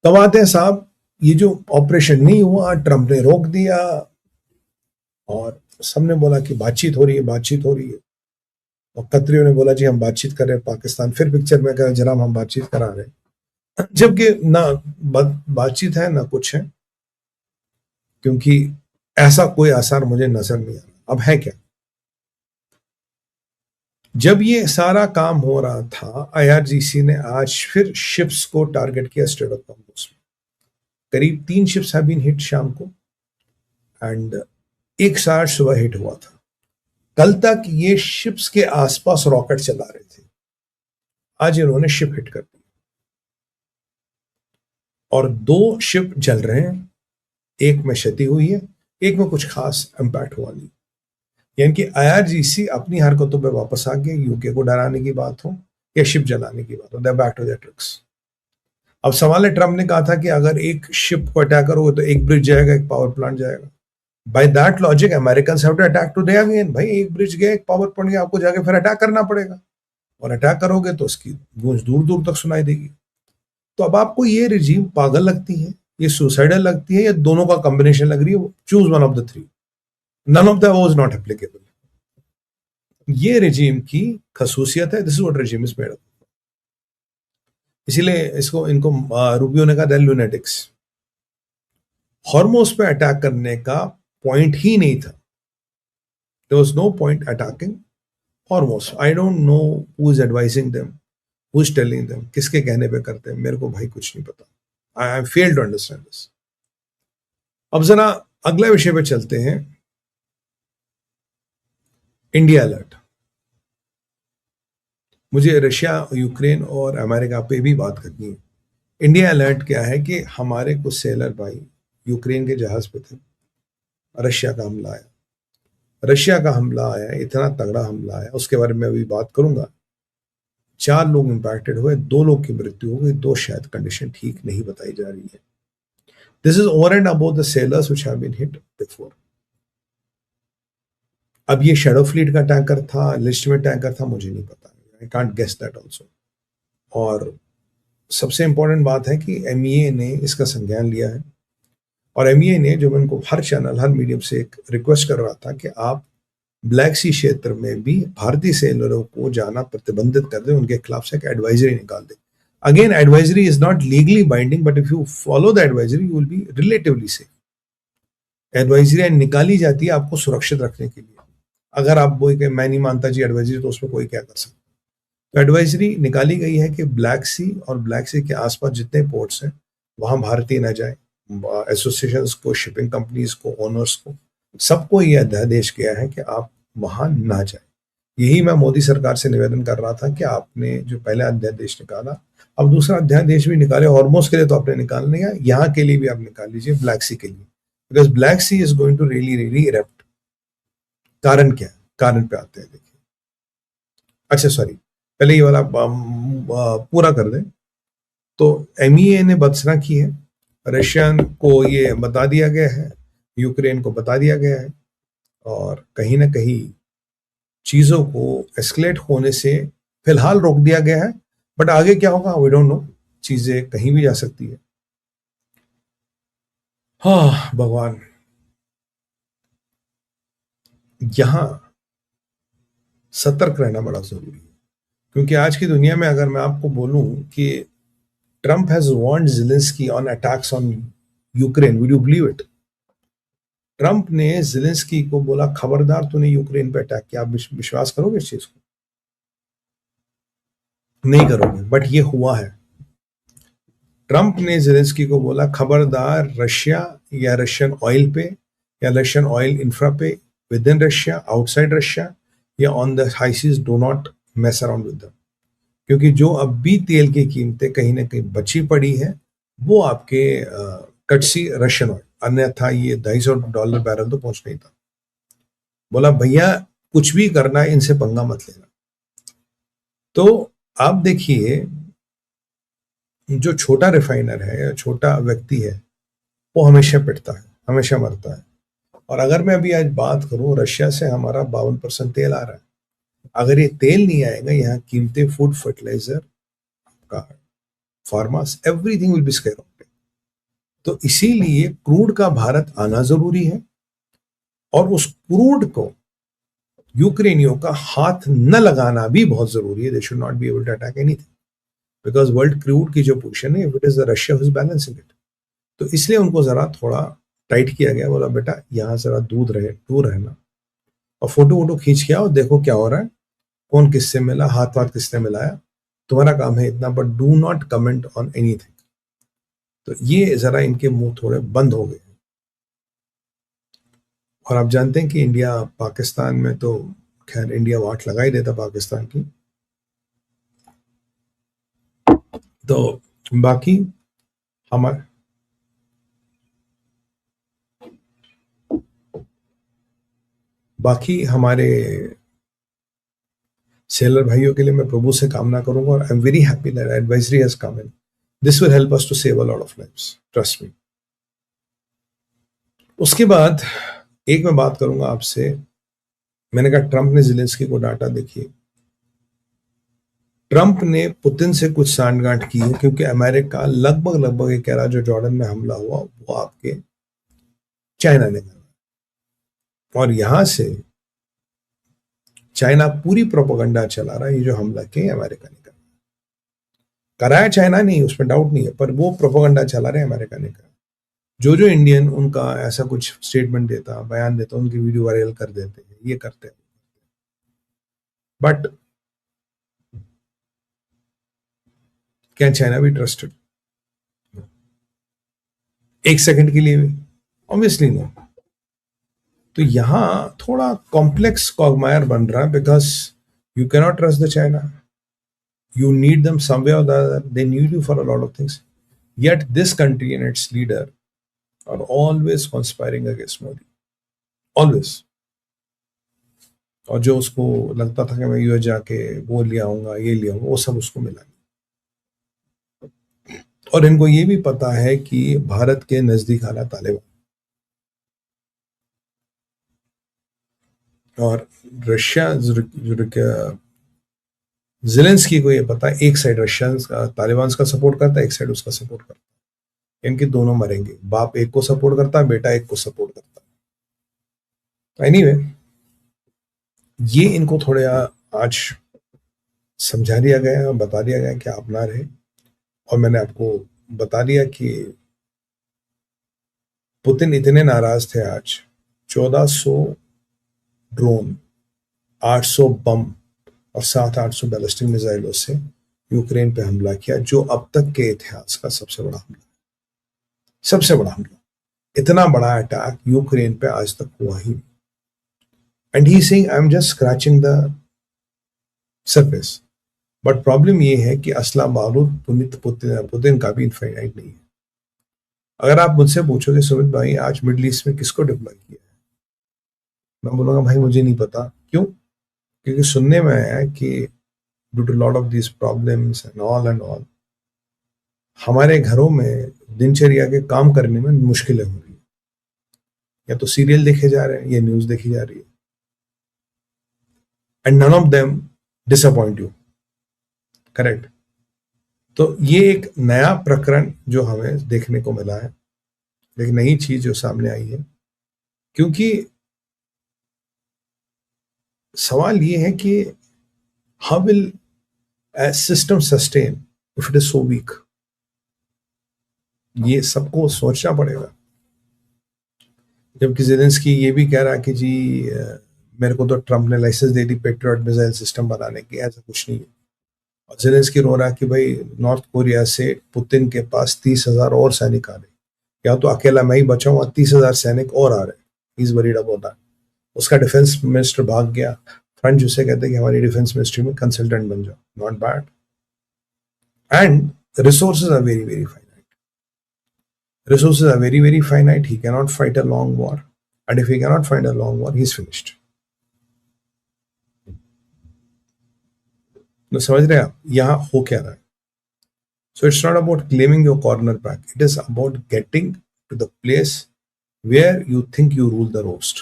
तब आते हैं साहब, ये जो ऑपरेशन नहीं हुआ, ट्रंप ने रोक दिया और सबने बोला कि बातचीत हो रही है, बातचीत हो रही है। और कतरियों ने बोला जी हम बातचीत कर रहे हैं, पाकिस्तान फिर पिक्चर में कहा जनाब हम बातचीत करा रहे हैं, जबकि ना बातचीत है ना कुछ है, क्योंकि ऐसा कोई आसार मुझे नजर नहीं आ रहा। अब है क्या, जब ये सारा काम हो रहा था, आईआरजीसी ने आज फिर शिप्स को टारगेट किया स्ट्रेट ऑफ हॉर्मुज में। करीब 3 शिप्स हैव बीन हिट शाम को एंड एक साथ सुबह हिट हुआ था। कल तक ये शिप्स के आसपास रॉकेट चला रहे थे, आज इन्होंने शिप हिट कर दी और 2 शिप जल रहे हैं, एक में क्षति हुई है, एक में कुछ खास इंपैक्ट हुआ नहीं। यानी कि आईआरजीसी अपनी हरकतों पे वापस आ गए, यूके को डराने की बात हो या शिप जलाने की बात हो, दे बैक टू देयर ट्रिक्स। अब सवाल है, ट्रंप ने कहा था कि अगर एक शिप को अटैक करोगे तो एक ब्रिज जाएगा, एक पावर प्लांट जाएगा। By that logic American have to attack today again. भाई एक ब्रिज गया, एक पावर प्लांट गया, आपको जाके फिर अटैक करना पड़ेगा, और अटैक करोगे तो उसकी गूंज दूर दूर तक सुनाई देगी। तो अब आपको ये रिजीम पागल लगती है, ये सुसाइडल लगती है, या दोनों का कॉम्बिनेशन लग रही है? Choose one of the three, none of the was not applicable. ये रिजीम की खसूसियत है, this is what regime is made of. इसीलिए इनको रूबियो ने कहा दे लूनेटिक्स। हॉर्मोस पे अटैक करने का पॉइंट ही नहीं था, there was no point attacking Hormuz. I don't know who is advising them, who is telling them, किसके कहने पे करते हैं, मेरे को भाई कुछ नहीं पता। आई फेल टू अंडरस्टैंड दिस। अब जरा अगले विषय पे चलते हैं, इंडिया अलर्ट। मुझे रशिया, यूक्रेन और अमेरिका पे भी बात करनी है। इंडिया अलर्ट क्या है कि हमारे कुछ सेलर भाई यूक्रेन के जहाज पे थे, रशिया का हमला आया। रशिया का हमला आया, इतना तगड़ा हमला आया, उसके बारे में अभी बात करूंगा। 4 लोग इंपैक्टेड हुए, 2 लोग की मृत्यु हो गई, 2 शायद कंडीशन ठीक नहीं बताई जा रही है। This is over and above the sailors which have been hit before. अब ये शैडो फ्लीट का टैंकर था, लिस्ट में टैंकर था, मुझे नहीं पता, I can't guess that also. और सबसे इंपॉर्टेंट बात है कि एमईए ने इसका संज्ञान लिया है, और एमईए ने, जो मैं इनको हर चैनल हर मीडियम से एक रिक्वेस्ट कर रहा था कि आप ब्लैक सी क्षेत्र में भी भारतीय सेलरों को जाना प्रतिबंधित कर दें, उनके खिलाफ से एक एडवाइजरी निकाल दें। Again advisory is not legally binding, but if you follow the advisory you will be relatively safe. Advisory निकाली जाती है आपको सुरक्षित रखने के लिए। अगर आप बोल के मैं नहीं मानता जी एडवाइजरी, तो उसमें कोई क्या कर सकता। तो एडवाइजरी निकाली गई है कि ब्लैक सी और ब्लैक सी के आसपास जितने पोर्ट्स हैं वहां भारतीय न जाए। एसोसिएशन को, शिपिंग कंपनीज को, ओनर्स को, सबको ये अध्यादेश किया है कि आप वहां ना जाए। यही मैं मोदी सरकार से निवेदन कर रहा था कि आपने जो पहला अध्यादेश निकाला, अब दूसरा अध्यादेश भी निकाले। हॉर्मोस के लिए तो आपने निकाल लिया, यहाँ के लिए भी आप निकाल लीजिए, ब्लैक सी के लिए, because black sea is going to really really erupt. कारण क्या है, कारण पे आते हैं, देखिए। अच्छा सॉरी, पहले ये वाला पूरा कर दें। तो एमईए ने बदसना की है, रशियन को ये बता दिया गया है, यूक्रेन को बता दिया गया है, और कहीं ना कहीं चीजों को एस्केलेट होने से फिलहाल रोक दिया गया है, बट आगे क्या होगा वी डोंट नो, चीजें कहीं भी जा सकती है। हाँ भगवान, यहां सतर्क रहना बड़ा जरूरी है, क्योंकि आज की दुनिया में अगर मैं आपको बोलूं कि Trump has warned Zelensky on attacks on Ukraine, would you believe it? Trump ने ज़ेलेंस्की को बोला खबरदार तूने यूक्रेन पे अटैक किया। आप विश्वास करोगे इस चीज को? नहीं करोगे, बट ये हुआ है। ट्रंप ने ज़ेलेंस्की को बोला खबरदार रशिया या रशियन ऑयल पे या रशियन ऑयल इंफ्रा पे, within Russia, outside Russia या on the high seas, do not mess around with them. क्योंकि जो अब भी तेल की कीमतें कहीं ना कहीं बची पड़ी है, वो आपके कटसी रशियन ऑयल, अन्यथा ये $250 बैरल तो पहुंच नहीं था। बोला भैया कुछ भी करना है, इनसे पंगा मत लेना। तो आप देखिए, जो छोटा रिफाइनर है या छोटा व्यक्ति है, वो हमेशा पिटता है, हमेशा मरता है। और अगर मैं अभी आज बात करूं, रशिया से हमारा 52% तेल आ रहा है। अगर ये तेल नहीं आएगा, यहाँ कीमतें, फूड, फर्टिलाइजर का, फार्मास, एवरीथिंग विल बी स्काईरॉकेटिंग। तो इसीलिए क्रूड का भारत आना जरूरी है, और उस क्रूड को यूक्रेनियों का हाथ न लगाना भी बहुत जरूरी है. They should not be able to attack anything, because world crude की जो पोजीशन है, if it is the Russia who is balancing it. तो इसलिए उनको जरा थोड़ा टाइट किया गया. बोला बेटा यहाँ जरा दूर रहना, और फोटो वोटो खींच के आओ, देखो क्या हो रहा है, कौन किससे मिला, हाथ वाथ किसने मिलाया, तुम्हारा काम है इतना, but do not comment on anything. तो ये जरा इनके मुंह थोड़े बंद हो गए. और आप जानते हैं कि इंडिया पाकिस्तान में तो खैर इंडिया वाट लगा ही देता पाकिस्तान की. तो बाकी हमारे सेलर भाइयों के लिए मैं प्रभु से कामना करूंगा, और I am very happy that advisory has come in. This will help us to save a lot of lives, trust me. उसके बाद एक मैं बात करूंगा आपसे. मैंने कहा ट्रंप ने ज़ेलेंस्की को डांटा. देखिए, ट्रंप ने पुतिन से कुछ सांठगांठ की है, क्योंकि अमेरिका लगभग ये कह रहा जो जॉर्डन में हमला हुआ वो आपके चाइना ने करा, और यहां से चाइना पूरी प्रोपेगेंडा चला रहा है. ये जो हमला किया अमेरिका ने कराया, चाइना नहीं, उसमें डाउट नहीं है, पर वो प्रोपेगेंडा चला रहे अमेरिका ने करा. जो इंडियन उनका ऐसा कुछ स्टेटमेंट देता, बयान देता, उनकी वीडियो वायरल कर देते हैं, ये करते हैं. But can China be trusted एक सेकंड के लिए भी? Obviously no. तो यहां थोड़ा कॉम्प्लेक्स कॉगमायर बन रहा है, because you cannot trust the China. You need them somewhere or the other. They need you for a lot of things. Yet this country and its leader are always conspiring against Modi. Always. और जो उसको लगता था कि मैं US जाके वो ले आऊंगा, ये ले आऊंगा, वो सब उसको मिला नहीं. और इनको ये भी पता है कि भारत के नजदीक आना तालिबान, और रशिया ज़ेलेंस्की को ये पता है, एक साइड रशिया का तालिबान का सपोर्ट करता है, एक साइड उसका सपोर्ट करता है. इनके दोनों मरेंगे. बाप एक को सपोर्ट करता है, बेटा एक को सपोर्ट करता है. एनीवे, ये इनको थोड़े आज समझा दिया गया, बता दिया गया कि आप ना रहे. और मैंने आपको बता दिया कि पुतिन इतने नाराज थे आज. 1400 ड्रोन, 800 बम और 700-800 बैलिस्टिक मिसाइलों से यूक्रेन पे हमला किया, जो अब तक के इतिहास का सबसे बड़ा हमला. सबसे बड़ा हमला. इतना बड़ा अटैक यूक्रेन पे आज तक हुआ ही नहीं. And he saying I am just scratching the surface. But problem ये है कि असला बारूद पुतिन का भी इनफाइनाइट नहीं है. अगर आप मुझसे पूछोगे सुमित भाई आज मिडिल ईस्ट में किसको डिप्लॉय किया है, मैं बोलूंगा भाई मुझे नहीं पता. क्यों? क्योंकि सुनने में आया कि due to lot of this problems and all हमारे घरों में दिनचर्या के काम करने में मुश्किलें हो रही है. या तो सीरियल देखे जा रहे हैं, या न्यूज देखी जा रही है. And none of them disappoint you. Correct. तो ये एक नया प्रकरण जो हमें देखने को मिला है, एक नई चीज जो सामने आई है. क्योंकि सवाल ये है कि how will a system sustain if it is so weak? ये सबको सोचना पड़ेगा. जबकि ज़ेलेंस्की ये भी कह रहा है कि जी मेरे को तो ट्रंप ने लाइसेंस दे दी पेट्रियट मिसाइल सिस्टम बनाने की, ऐसा कुछ नहीं है. और ज़ेलेंस्की रो रहा है कि भाई नॉर्थ कोरिया से पुतिन के पास 30,000 और सैनिक आ रहे, या तो अकेला मैं ही बचा हूँ, 30,000 सैनिक और आ रहे. इस वरीड अबाउट दैट. उसका डिफेंस मिनिस्टर भाग गया. फ्रेंच उसे कहते हैं कि हमारी डिफेंस मिनिस्ट्री में कंसल्टेंट बन जाओ. Not bad. And resources are very very finite. Resources are very very finite. He cannot fight a long war, and if he cannot fight a long war, he's finished. तो समझ रहे हैं आप यहाँ हो क्या रहा है? So it's not about claiming your corner back. It is about getting to the place where you think you rule the roast.